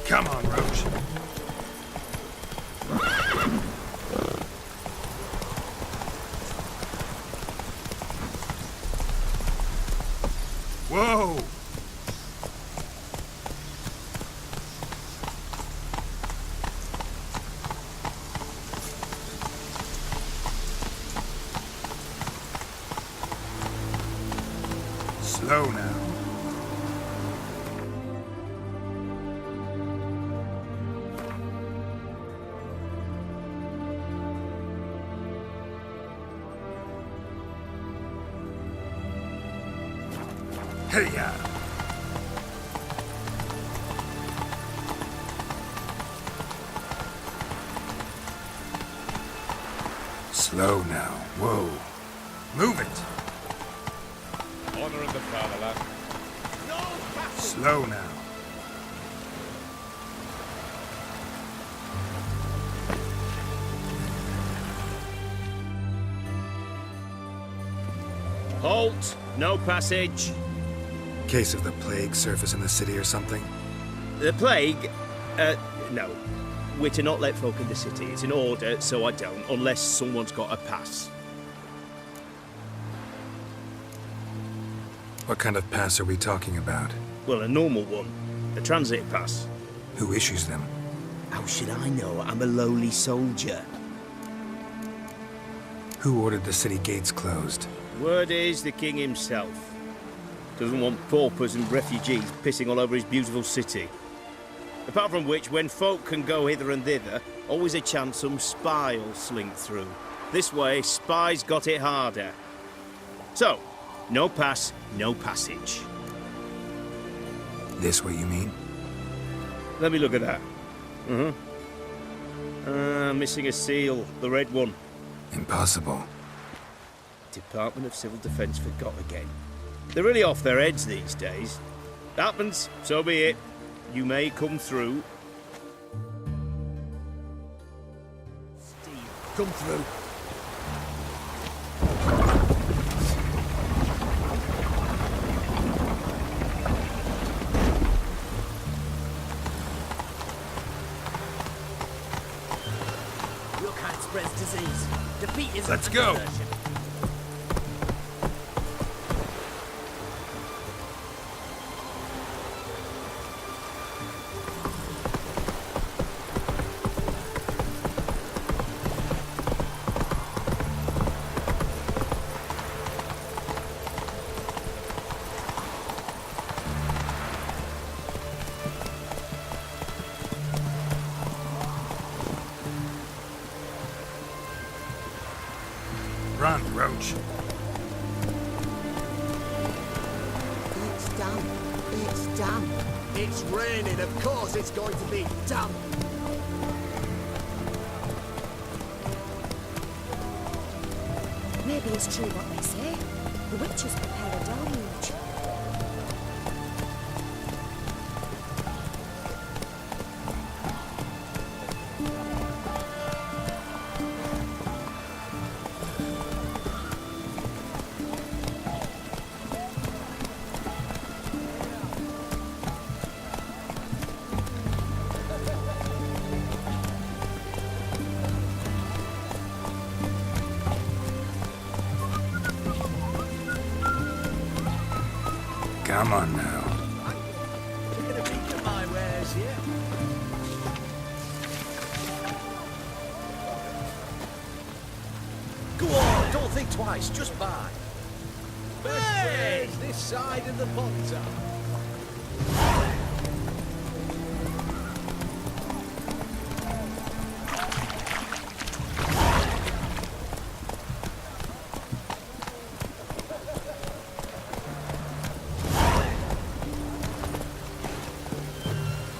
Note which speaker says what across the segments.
Speaker 1: Come on, Roach. Whoa! Slow now. Hey-ya! Slow now. Whoa. Move it.
Speaker 2: Honor in the fatherland.
Speaker 1: Slow now.
Speaker 3: Halt! No passage.
Speaker 1: Case of the plague surface in the city or something?
Speaker 3: The plague? No. We're to not let folk in the city. It's an order, so I don't, unless someone's got a pass.
Speaker 1: What kind of pass are we talking about?
Speaker 3: Well, a normal one. A transit pass.
Speaker 1: Who issues them?
Speaker 3: How should I know? I'm a lowly soldier.
Speaker 1: Who ordered the city gates closed?
Speaker 3: Word is the king himself. Doesn't want paupers and refugees pissing all over his beautiful city. Apart from which, when folk can go hither and thither, always a chance some spy will slink through. This way, spies got it harder. So, no pass, no passage.
Speaker 1: This what you mean?
Speaker 3: Let me look at that. Missing a seal, the red one.
Speaker 1: Impossible.
Speaker 3: Department of Civil Defence forgot again. They're really off their heads these days. Happens, so be it. You may come through.
Speaker 4: Steve, come through. Your kind spreads disease. Defeat is
Speaker 1: Let's go. Run, Roach.
Speaker 5: It's damp. It's damp.
Speaker 4: It's raining, of course it's going to be damp.
Speaker 5: Maybe it's true what they say. The witches prepare a deluge.
Speaker 1: Come on now.
Speaker 4: You're gonna be my wares here. Go on, don't think twice, just buy. Hey! This side of the Ponta.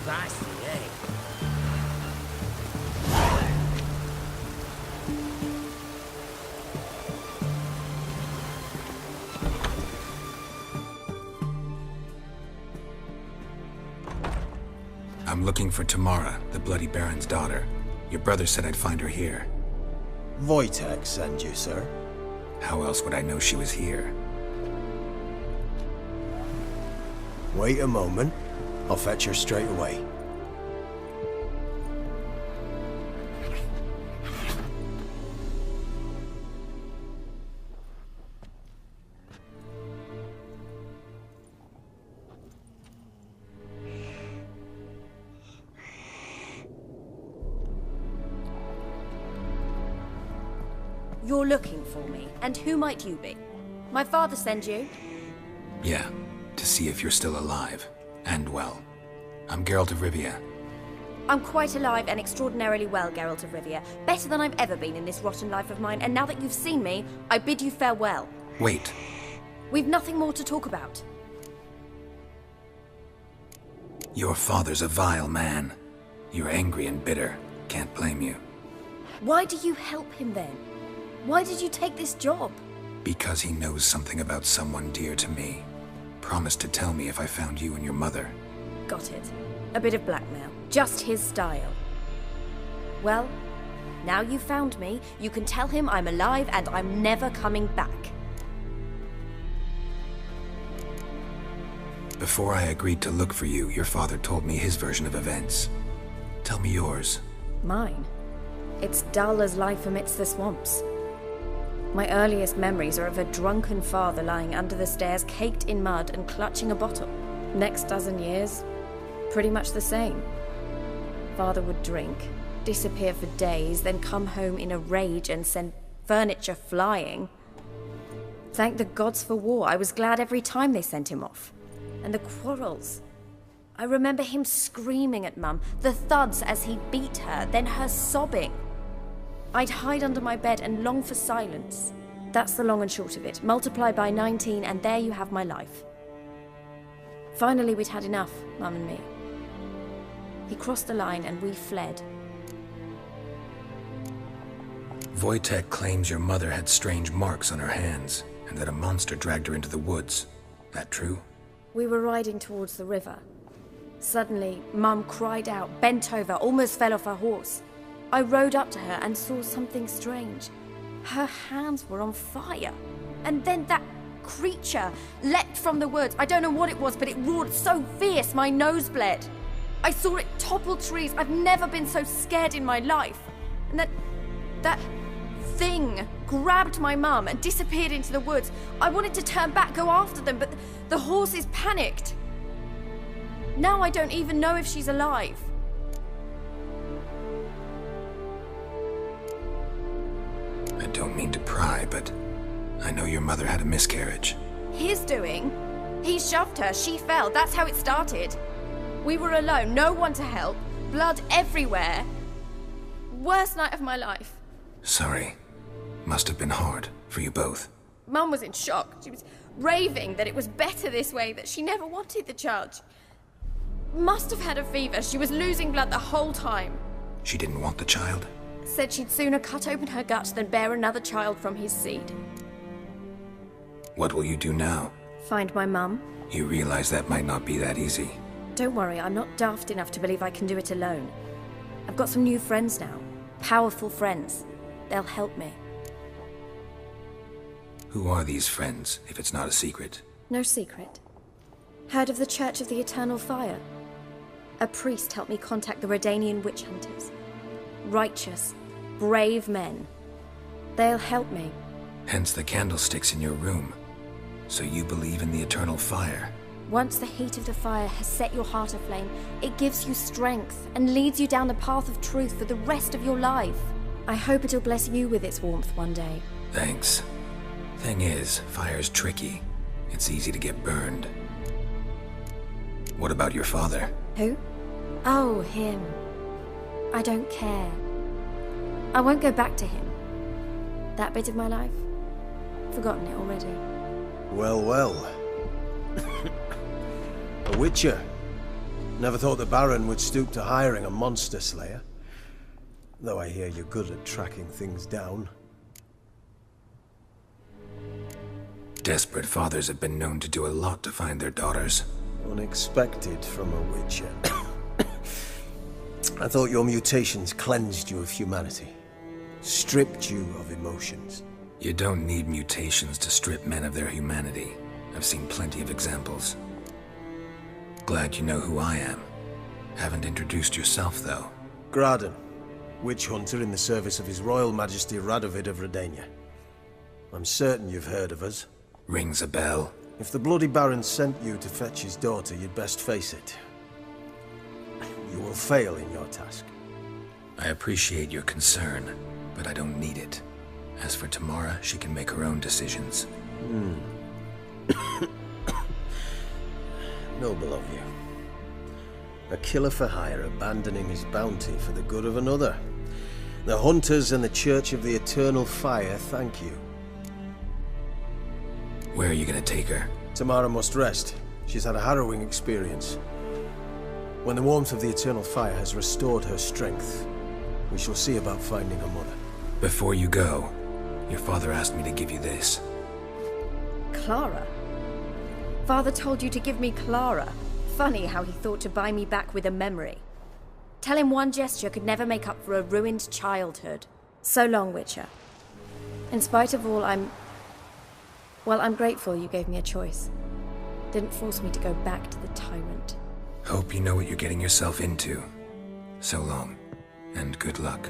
Speaker 4: That's the aim.
Speaker 1: I'm looking for Tamara, the Bloody Baron's daughter. Your brother said I'd find her here.
Speaker 6: Wojtek sent you, sir.
Speaker 1: How else would I know she was here?
Speaker 6: Wait a moment. I'll fetch her straight away.
Speaker 5: You're looking for me, and who might you be? My father send you?
Speaker 1: Yeah, to see if you're still alive. And well. I'm Geralt of Rivia.
Speaker 5: I'm quite alive and extraordinarily well, Geralt of Rivia. Better than I've ever been in this rotten life of mine, and now that you've seen me, I bid you farewell.
Speaker 1: Wait.
Speaker 5: We've nothing more to talk about.
Speaker 1: Your father's a vile man. You're angry and bitter. Can't blame you.
Speaker 5: Why do you help him then? Why did you take this job?
Speaker 1: Because he knows something about someone dear to me. Promised to tell me if I found you and your mother.
Speaker 5: Got it. A bit of blackmail. Just his style. Well, now you've found me, you can tell him I'm alive and I'm never coming back.
Speaker 1: Before I agreed to look for you, your father told me his version of events. Tell me yours.
Speaker 5: Mine? It's dull as life amidst the swamps. My earliest memories are of a drunken father lying under the stairs, caked in mud and clutching a bottle. Next dozen years, pretty much the same. Father would drink, disappear for days, then come home in a rage and send furniture flying. Thank the gods for war. I was glad every time they sent him off. And the quarrels. I remember him screaming at Mum, the thuds as he beat her, then her sobbing. I'd hide under my bed and long for silence. That's the long and short of it. Multiply by 19 and there you have my life. Finally we'd had enough, Mum and me. He crossed the line and we fled.
Speaker 1: Wojtek claims your mother had strange marks on her hands, and that a monster dragged her into the woods. That true?
Speaker 5: We were riding towards the river. Suddenly, Mum cried out, bent over, almost fell off her horse. I rode up to her and saw something strange. Her hands were on fire. And then that creature leapt from the woods. I don't know what it was, but it roared so fierce my nose bled. I saw it topple trees. I've never been so scared in my life. And that thing grabbed my mum and disappeared into the woods. I wanted to turn back, go after them, but the horses panicked. Now I don't even know if she's alive.
Speaker 1: I don't mean to pry, but I know your mother had a miscarriage.
Speaker 5: His doing? He shoved her, she fell, that's how it started. We were alone, no one to help, blood everywhere. Worst night of my life.
Speaker 1: Sorry. Must have been hard for you both.
Speaker 5: Mum was in shock. She was raving that it was better this way, that she never wanted the child. Must have had a fever. She was losing blood the whole time.
Speaker 1: She didn't want the child?
Speaker 5: Said she'd sooner cut open her gut than bear another child from his seed.
Speaker 1: What will you do now?
Speaker 5: Find my mum.
Speaker 1: You realize that might not be that easy.
Speaker 5: Don't worry, I'm not daft enough to believe I can do it alone. I've got some new friends now. Powerful friends. They'll help me.
Speaker 1: Who are these friends, if it's not a secret?
Speaker 5: No secret. Heard of the Church of the Eternal Fire? A priest helped me contact the Redanian witch hunters. Righteous, brave men. They'll help me.
Speaker 1: Hence the candlesticks in your room. So you believe in the eternal fire?
Speaker 5: Once the heat of the fire has set your heart aflame, it gives you strength and leads you down the path of truth for the rest of your life. I hope it'll bless you with its warmth one day.
Speaker 1: Thanks. Thing is, fire's tricky. It's easy to get burned. What about your father?
Speaker 5: Who? Oh, him. I don't care. I won't go back to him. That bit of my life? Forgotten it already.
Speaker 6: Well, well. A witcher. Never thought the Baron would stoop to hiring a monster slayer. Though I hear you're good at tracking things down.
Speaker 1: Desperate fathers have been known to do a lot to find their daughters.
Speaker 6: Unexpected from a witcher. I thought your mutations cleansed you of humanity. Stripped you of emotions.
Speaker 1: You don't need mutations to strip men of their humanity. I've seen plenty of examples. Glad you know who I am. Haven't introduced yourself, though.
Speaker 6: Graden, witch hunter in the service of His Royal Majesty Radovid of Redania. I'm certain you've heard of us.
Speaker 1: Rings a bell.
Speaker 6: If the Bloody Baron sent you to fetch his daughter, you'd best face it. You will fail in your task.
Speaker 1: I appreciate your concern, but I don't need it. As for Tamara, she can make her own decisions.
Speaker 6: Noble of you. A killer for hire abandoning his bounty for the good of another. The Hunters and the Church of the Eternal Fire thank you.
Speaker 1: Where are you gonna take her?
Speaker 6: Tamara must rest. She's had a harrowing experience. When the warmth of the Eternal Fire has restored her strength, we shall see about finding her mother.
Speaker 1: Before you go, your father asked me to give you this.
Speaker 5: Clara? Father told you to give me Clara. Funny how he thought to buy me back with a memory. Tell him one gesture could never make up for a ruined childhood. So long, Witcher. In spite of all, I'm grateful you gave me a choice. Didn't force me to go back to the tyrant.
Speaker 1: Hope you know what you're getting yourself into. So long, and good luck.